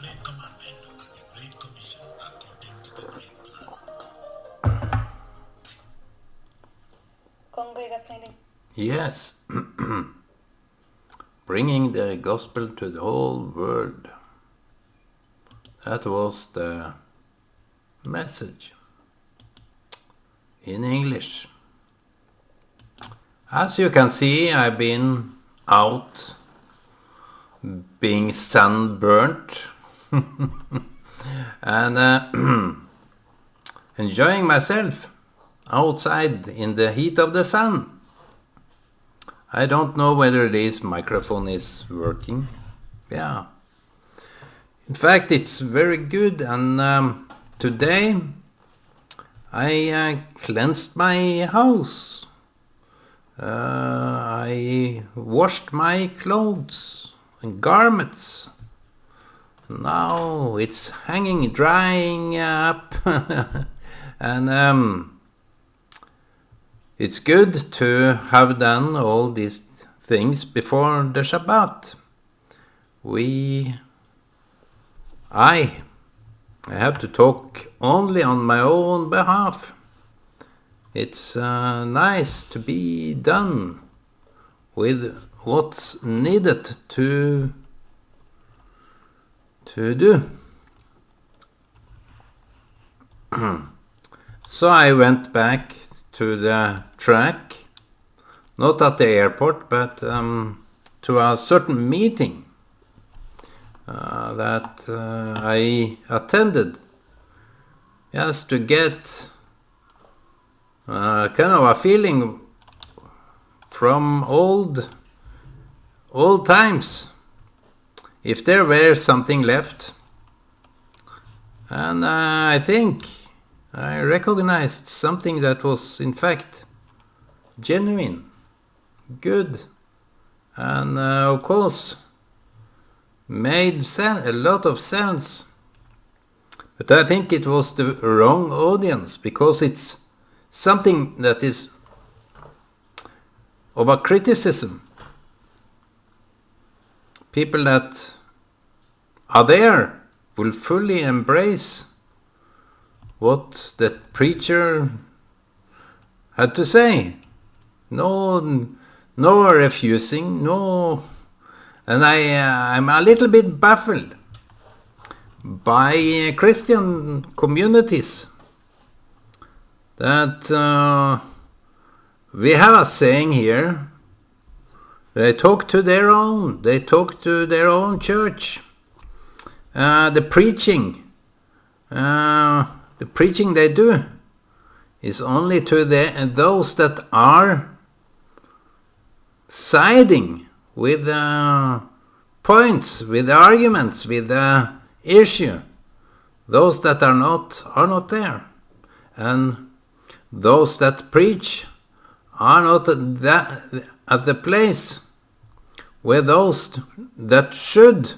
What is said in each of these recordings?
great commandment and the great commission according to the great plan. Yes, bringing the gospel to the whole world. That was the message in English. As you can see, I've been out being sunburnt and enjoying myself outside in the heat of the sun. I don't know whether this microphone is working. Yeah. In fact, it's very good, and today I cleansed my house. I washed my clothes and garments. Now it's hanging, drying up, and it's good to have done all these things before the Shabbat. I have to talk only on my own behalf. It's nice to be done with what's needed to do. So I went back to the track, not at the airport, but to a certain meeting that I attended, just to get kind of a feeling from old times, if there were something left. And I think I recognized something that was in fact genuine, good, and of course made a lot of sense. But I think it was the wrong audience, because it's something that is of a criticism. People that are there will fully embrace what the preacher had to say. No refusing, no. And I'm a little bit baffled by Christian communities that we have a saying here. They talk to their own church. The preaching they do is only to those that are siding with points, with arguments, with issue. Those that are not there, and those that preach are not at the place where those that should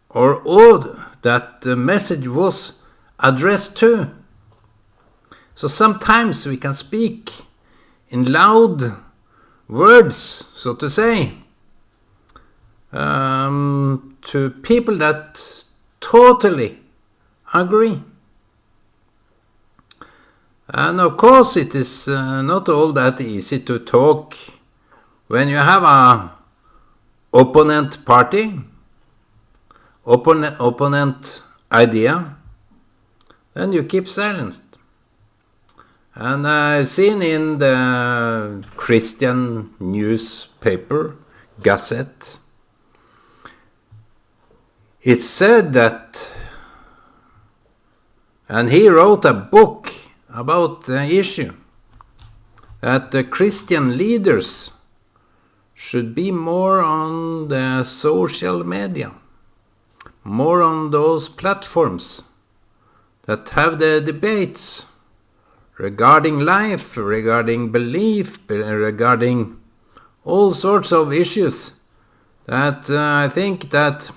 or ought that the message was addressed to. So sometimes we can speak in loud words, so to say, to people that totally agree. And of course it is not all that easy to talk when you have a opponent party, opponent idea, then you keep silent. And I've seen in the Christian newspaper, Gazette, it said that, and he wrote a book about the issue, that the Christian leaders should be more on the social media, more on those platforms that have the debates regarding life, regarding belief, regarding all sorts of issues that I think that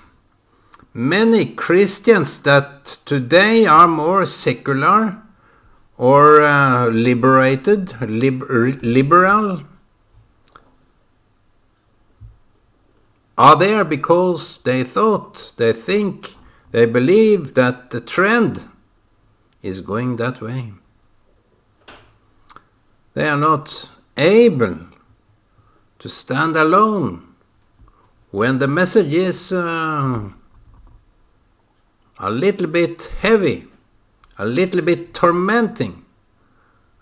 many Christians that today are more secular or liberal are there because they think They believe that the trend is going that way. They are not able to stand alone when the message is a little bit heavy, a little bit tormenting,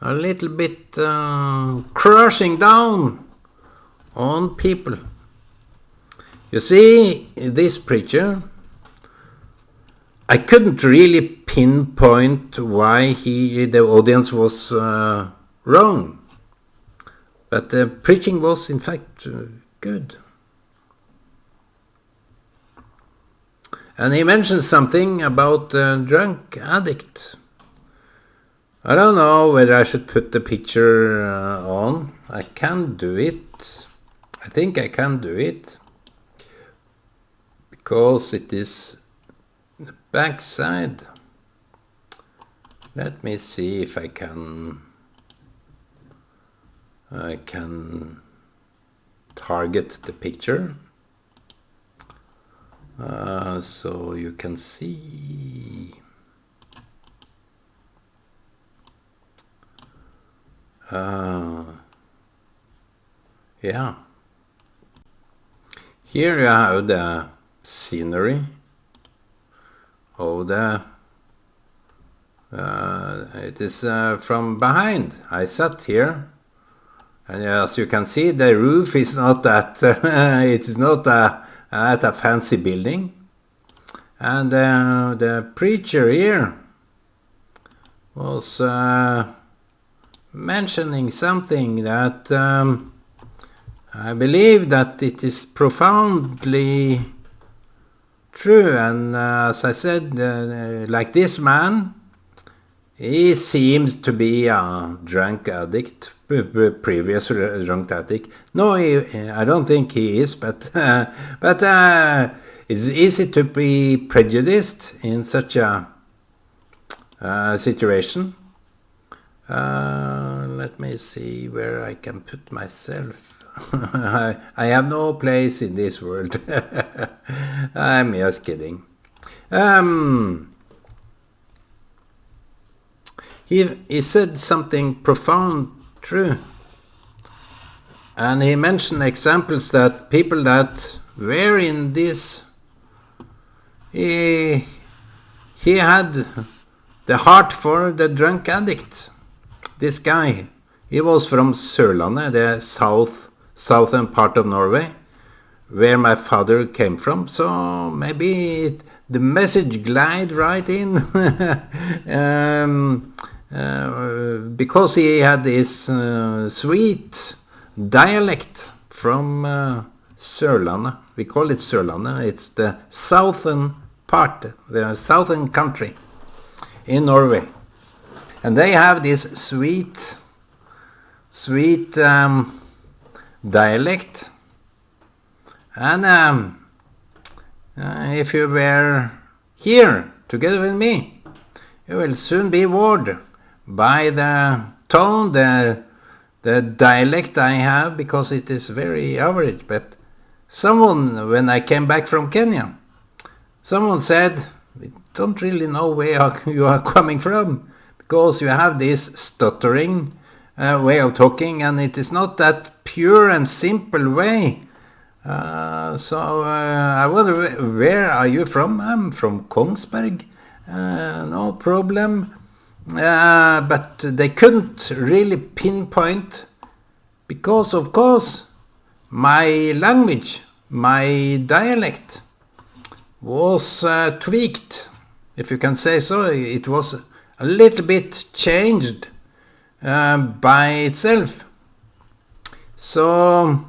a little bit crushing down on people. You see, this preacher, I couldn't really pinpoint why the audience was wrong, but the preaching was in fact good. And he mentioned something about a drunk addict. I don't know whether I should put the picture on. I can do it. I think I can do it, because it is the back side. Let me see if I can target the picture so you can see. Yeah. Here you have the scenery of the it is from behind. I sat here, and as you can see, the roof is not that it is not at a fancy building, and the preacher here was mentioning something that I believe that it is profoundly true. And as I said, like this man, he seems to be a drunk addict, previous drunk addict. No, I don't think he is, but it's easy to be prejudiced in such a situation. Let me see where I can put myself. I have no place in this world. I'm just kidding. He said something profound true. And he mentioned examples that people that were in this, he had the heart for the drunk addict. This guy, he was from Sørlandet, the southern part of Norway, where my father came from. So maybe the message glide right in, because he had this sweet dialect from Sørlandet. We call it Sørlandet. It's the southern part, the southern country in Norway. And they have this sweet dialect. And if you were here together with me, you will soon be bored by the tone, the dialect I have, because it is very average. But someone, when I came back from Kenya, someone said, we don't really know where you are coming from, because you have this stuttering way of talking, and it is not that pure and simple way. So I wonder, where are you from? I'm from Kongsberg. No problem. But they couldn't really pinpoint, because of course my language, my dialect was tweaked, if you can say so. It was a little bit changed by itself. So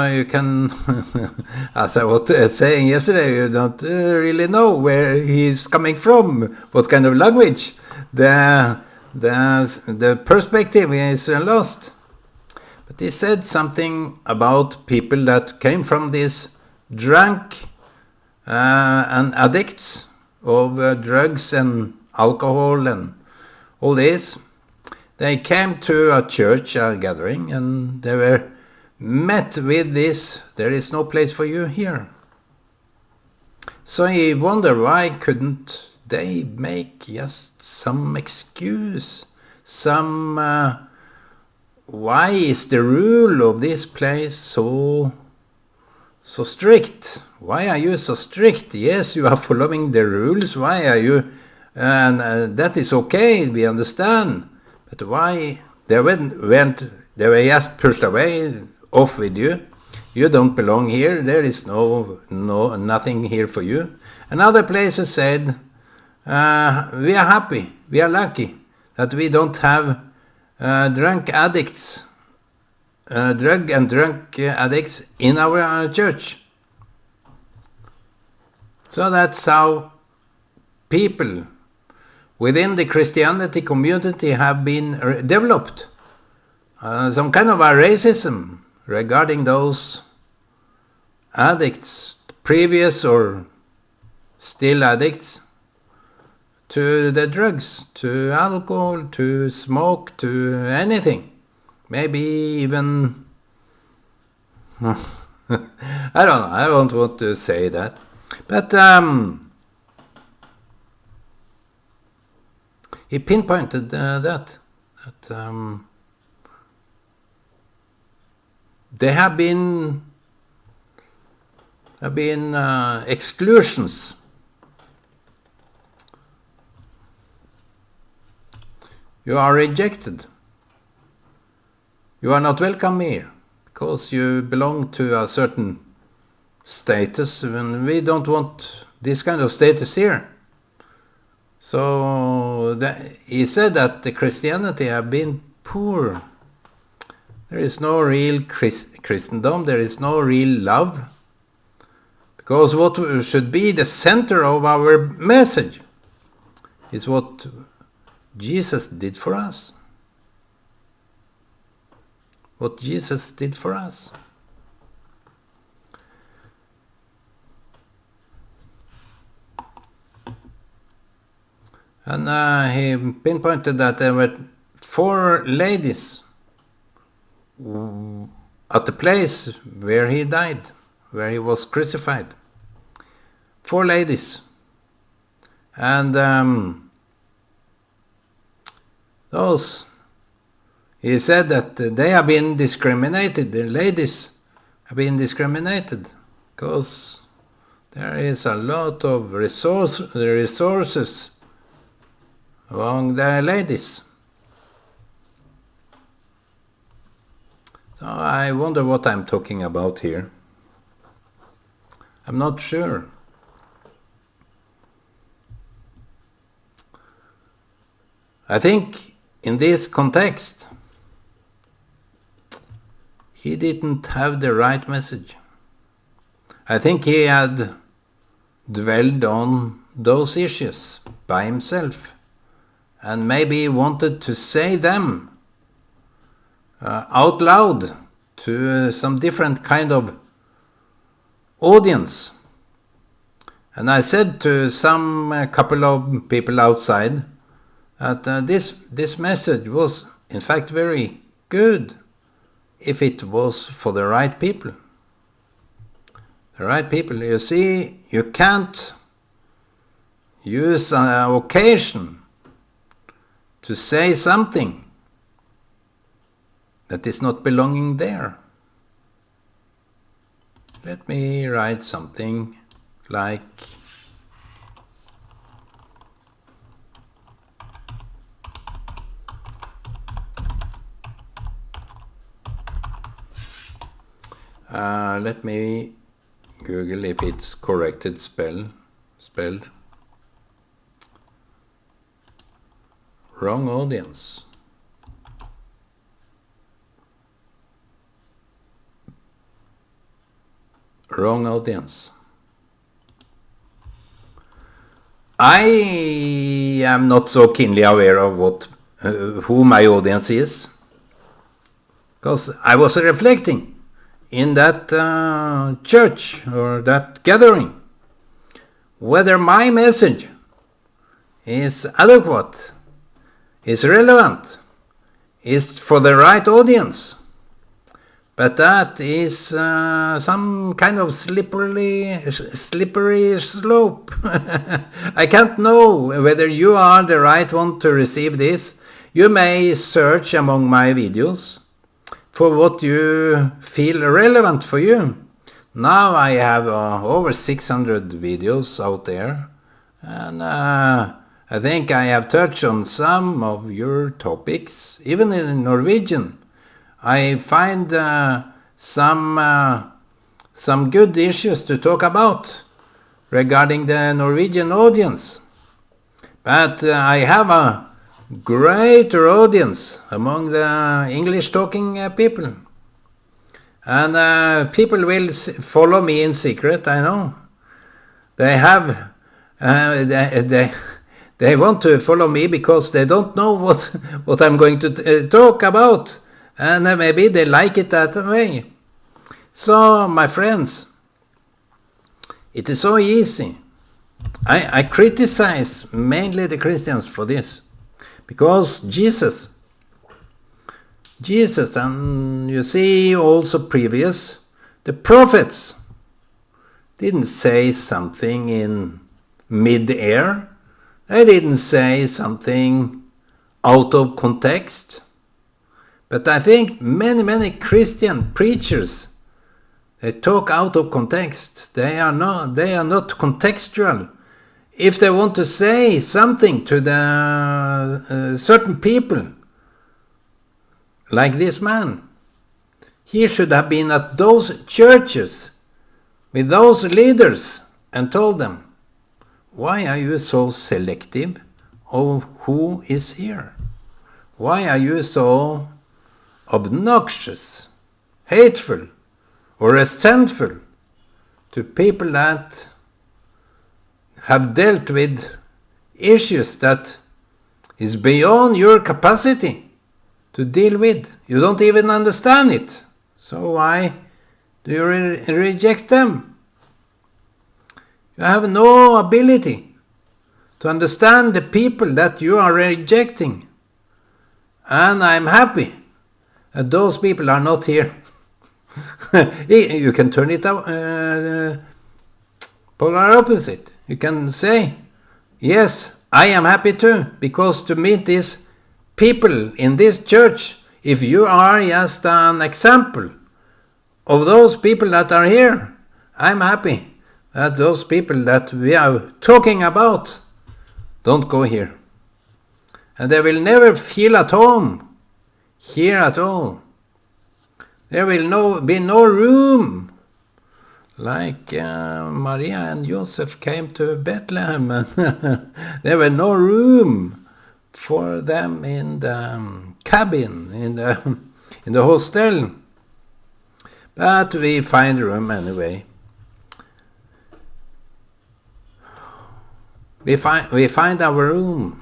you can, as I was saying yesterday, you don't really know where he's coming from, what kind of language. The perspective is lost. But he said something about people that came from this drunk and addicts of drugs and alcohol and all this. they came to a church gathering, and they were met with this, there is no place for you here. So he wondered, why couldn't they make just some excuse, why is the rule of this place so strict? Why are you so strict? Yes, you are following the rules. Why are you? And that is okay, we understand. But why? They were just pushed away, off with you. You don't belong here. There is nothing here for you. And other places said, we are happy, we are lucky that we don't have drug addicts in our church. So that's how people within the Christianity community have been developed. Some kind of a racism regarding those addicts, previous or still addicts, to the drugs, to alcohol, to smoke, to anything. Maybe even... I don't know, I don't want to say that. But he pinpointed that there have been exclusions. You are rejected. You are not welcome here because you belong to a certain status, and we don't want this kind of status here. So he said that the Christianity have been poor. There is no real Christendom, there is no real love. Because what should be the center of our message is what Jesus did for us. What Jesus did for us. And he pinpointed that there were 4 ladies at the place where he died, where he was crucified. 4 ladies. And those, he said that they have been discriminated, the ladies have been discriminated, because there is a lot of resources among the ladies. So I wonder what I'm talking about here. I'm not sure. I think in this context, he didn't have the right message. I think he had dwelled on those issues by himself, and maybe wanted to say them out loud to some different kind of audience. And I said to some couple of people outside that this message was in fact very good if it was for the right people. The right people. You see, you can't use an occasion to say something that is not belonging there. Let me write something like let me Google if it's corrected spelled. Wrong audience. Wrong audience. I am not so keenly aware of who my audience is, because I was reflecting in that church or that gathering whether my message is adequate, is relevant, is for the right audience. But that is some kind of slippery slope. I can't know whether you are the right one to receive this. You may search among my videos for what you feel relevant for you. Now I have over 600 videos out there, and I think I have touched on some of your topics, even in Norwegian. I find some good issues to talk about regarding the Norwegian audience. But I have a greater audience among the English-talking people. And people will follow me in secret, I know. They have... They want to follow me because they don't know what I'm going to talk about. And maybe they like it that way. So, my friends, it is so easy. I criticize mainly the Christians for this. Because Jesus, and you see also the prophets didn't say something in mid-air. They didn't say something out of context. But I think many Christian preachers, they talk out of context. They are not contextual. If they want to say something to the certain people, like this man, he should have been at those churches with those leaders and told them, why are you so selective of who is here? Why are you so obnoxious, hateful, or resentful to people that have dealt with issues that is beyond your capacity to deal with? You don't even understand it. So why do you reject them? You have no ability to understand the people that you are rejecting. And I'm happy that those people are not here. You can turn it out polar opposite. You can say, yes, I am happy too, because to meet these people in this church, if you are just an example of those people that are here, I'm happy that those people that we are talking about don't go here. And they will never feel at home here at all. There will be no room. Like Maria and Joseph came to Bethlehem, and there was no room for them in the cabin, in the hostel. But we find room anyway. We find our room.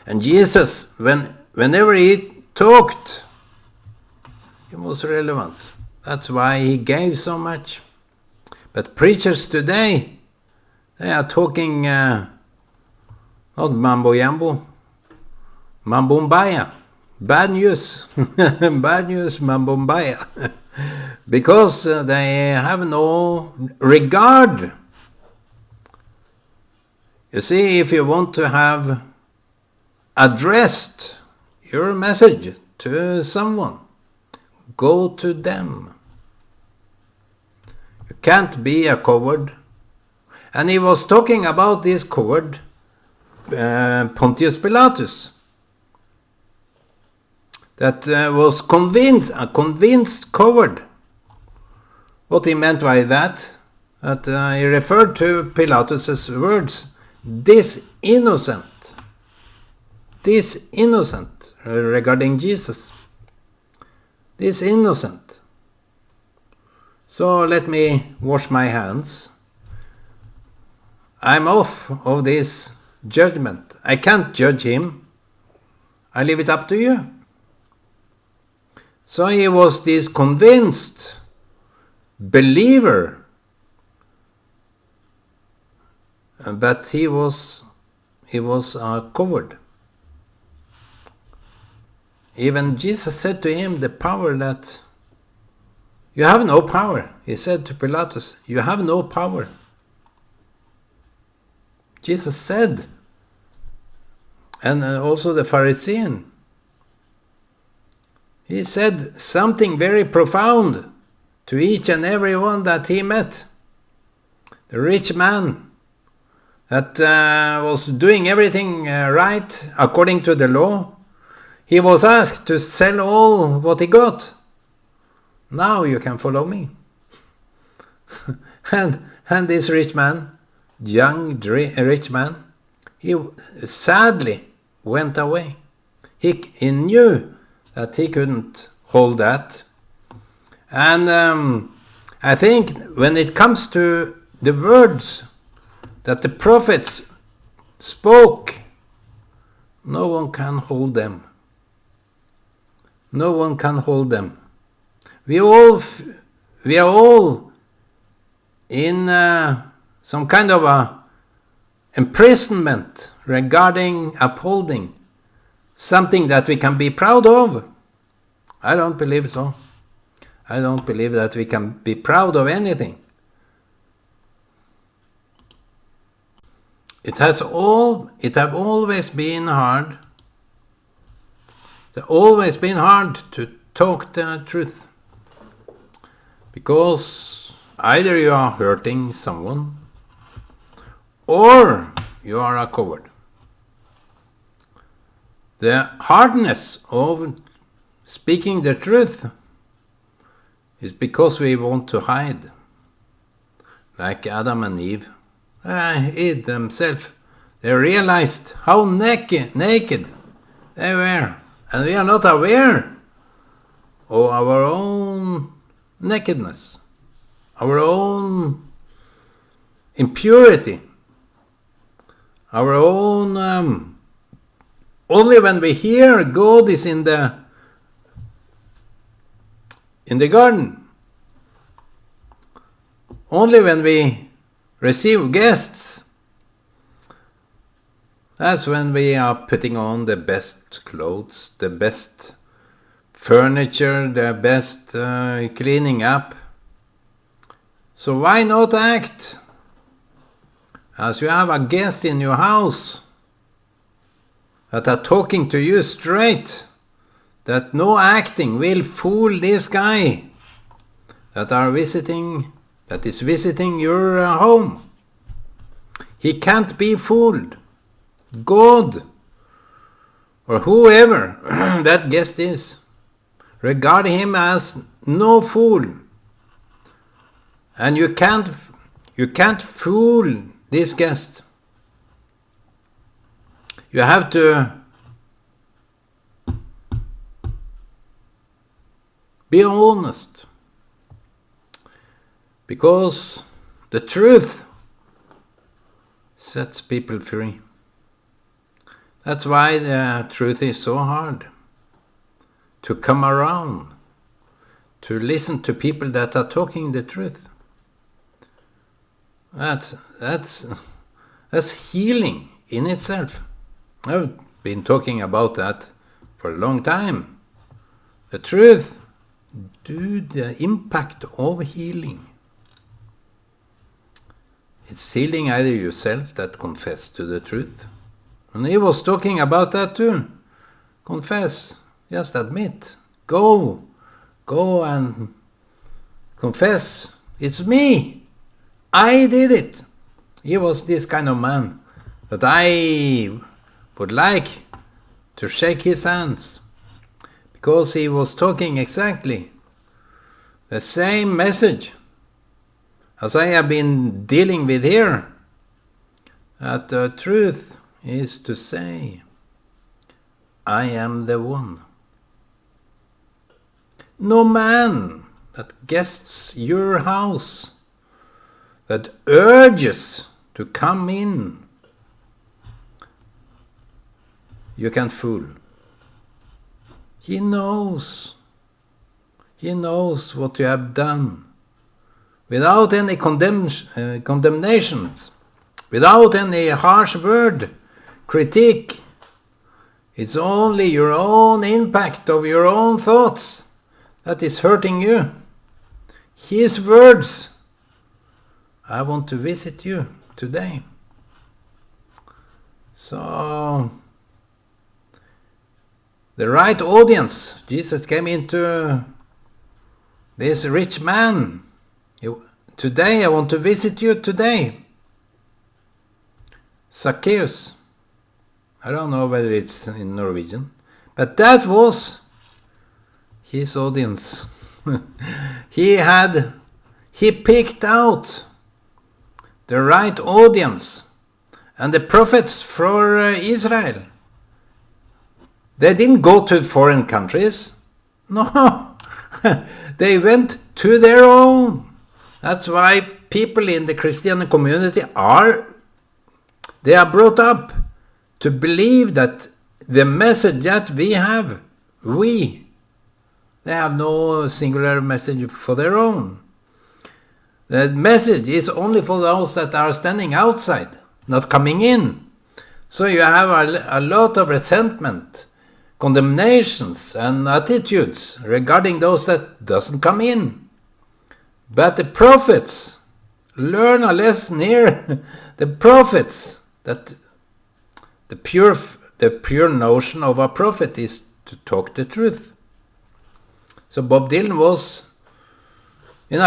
And Jesus, whenever he talked, he was relevant. That's why he gave so much. But preachers today, they are talking not mambo jambo, mambombaya. Bad news. Bad news, mambombaya. Because they have no regard. You see, if you want to have addressed your message to someone, go to them. You can't be a coward. And he was talking about this coward, Pontius Pilatus, that was a convinced coward. What he meant by that he referred to Pilatus' words, this innocent, regarding Jesus. This innocent. So let me wash my hands. I'm off of this judgment. I can't judge him. I leave it up to you. So he was this convinced believer, but he was a coward. even Jesus said to him the power that you have no power. He said to Pilatus, you have no power. Jesus said, and also the Pharisee, he said something very profound to each and every one that he met. The rich man that was doing everything right according to the law, he was asked to sell all what he got. Now you can follow me. and this rich man, young rich man, he sadly went away. He knew that he couldn't hold that. And I think when it comes to the words that the prophets spoke, no one can hold them. No one can hold them. We are all in some kind of a imprisonment regarding upholding something that we can be proud of. I don't believe so. I don't believe that we can be proud of anything. It have always been hard. It's always been hard to talk the truth. Because either you are hurting someone or you are a coward. The hardness of speaking the truth is because we want to hide. Like Adam and Eve. Eve themselves. They realized how naked they were. And we are not aware of our own nakedness. Our own impurity. Our own... only when we hear God is in the garden. Only when we receive guests, that's when we are putting on the best clothes, the best furniture, the best cleaning up. So why not act as you have a guest in your house that are talking to you straight, that no acting will fool this guy that is visiting your home. He can't be fooled. God, or whoever that guest is, regard him as no fool. And you can't fool this guest. You have to be honest. Because the truth sets people free. That's why the truth is so hard to come around, to listen to people that are talking the truth. That's healing in itself. I've been talking about that for a long time. The truth, the impact of healing. It's healing either yourself that confess to the truth. And he was talking about that too. Confess. Just admit. Go and confess. It's me. I did it. He was this kind of man that I would like to shake his hands. Because he was talking exactly the same message as I have been dealing with here, that the truth is to say, I am the one. No man that guests your house, that urges to come in, you can't fool. He knows what you have done. Without any condemnations, without any harsh word, critique, It's only your own impact of your own thoughts that is hurting you. His words. I want to visit you today. So, the right audience. Jesus came into this rich man. Today, I want to visit you today. Zacchaeus. I don't know whether it's in Norwegian, but that was his audience. He picked out the right audience, and the prophets for Israel. They didn't go to foreign countries. No, they went to their own. That's why people in the Christian community are brought up to believe that the message that we have, they have no singular message for their own. The message is only for those that are standing outside, not coming in. So you have a lot of resentment, condemnations and attitudes regarding those that doesn't come in. But the prophets learn a lesson here. The prophets, that the pure notion of a prophet is to talk the truth. So Bob Dylan was, in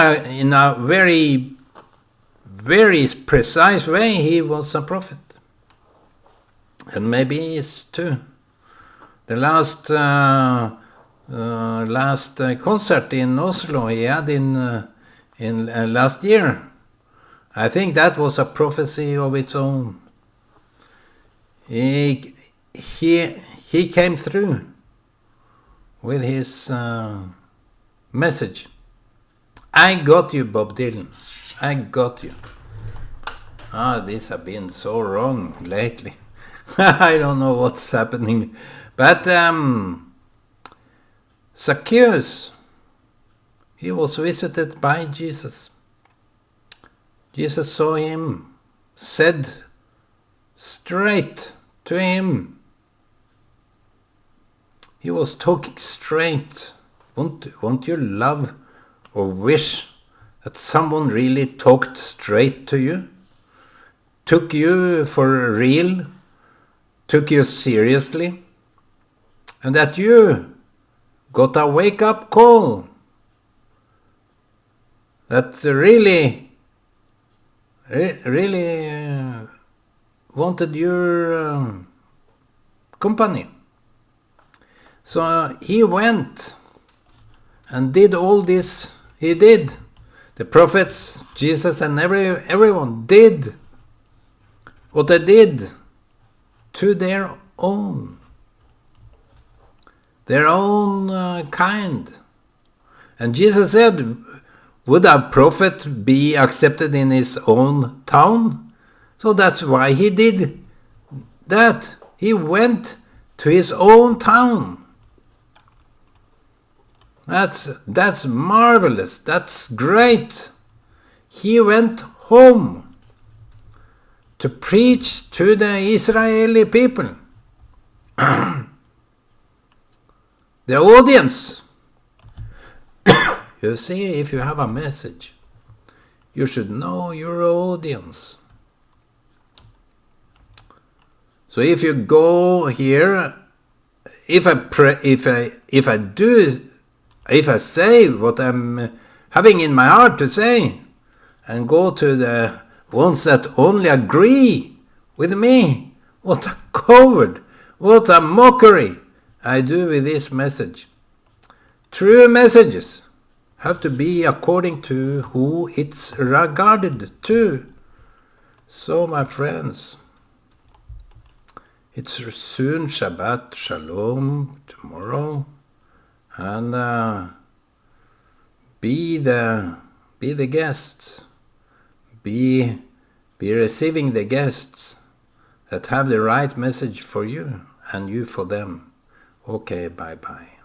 a very, very precise way, he was a prophet. And maybe he is too. The last concert in Oslo he had in last year, I think that was a prophecy of its own. He came through with his message. I got you, Bob Dylan. I got you. These have been so wrong lately. I don't know what's happening. But Zacchaeus, he was visited by Jesus. Jesus saw him, said straight to him. He was talking straight. Won't you love or wish that someone really talked straight to you? Took you for real? Took you seriously? And that you got a wake-up call? That really wanted your company. So he went and did all this. He did. The prophets, Jesus and everyone did what they did to their own kind. And Jesus said, would a prophet be accepted in his own town? So that's why he did that. He went to his own town. That's marvelous. That's great. He went home to preach to the Israeli people. The audience. You see, if you have a message, you should know your audience. So if you go here, if I say what I'm having in my heart to say, and go to the ones that only agree with me, what a coward, what a mockery I do with this message. True messages have to be according to who it's regarded to. So my friends, it's soon Shabbat Shalom tomorrow, and be the guests, be receiving the guests that have the right message for you and you for them. Okay, bye bye.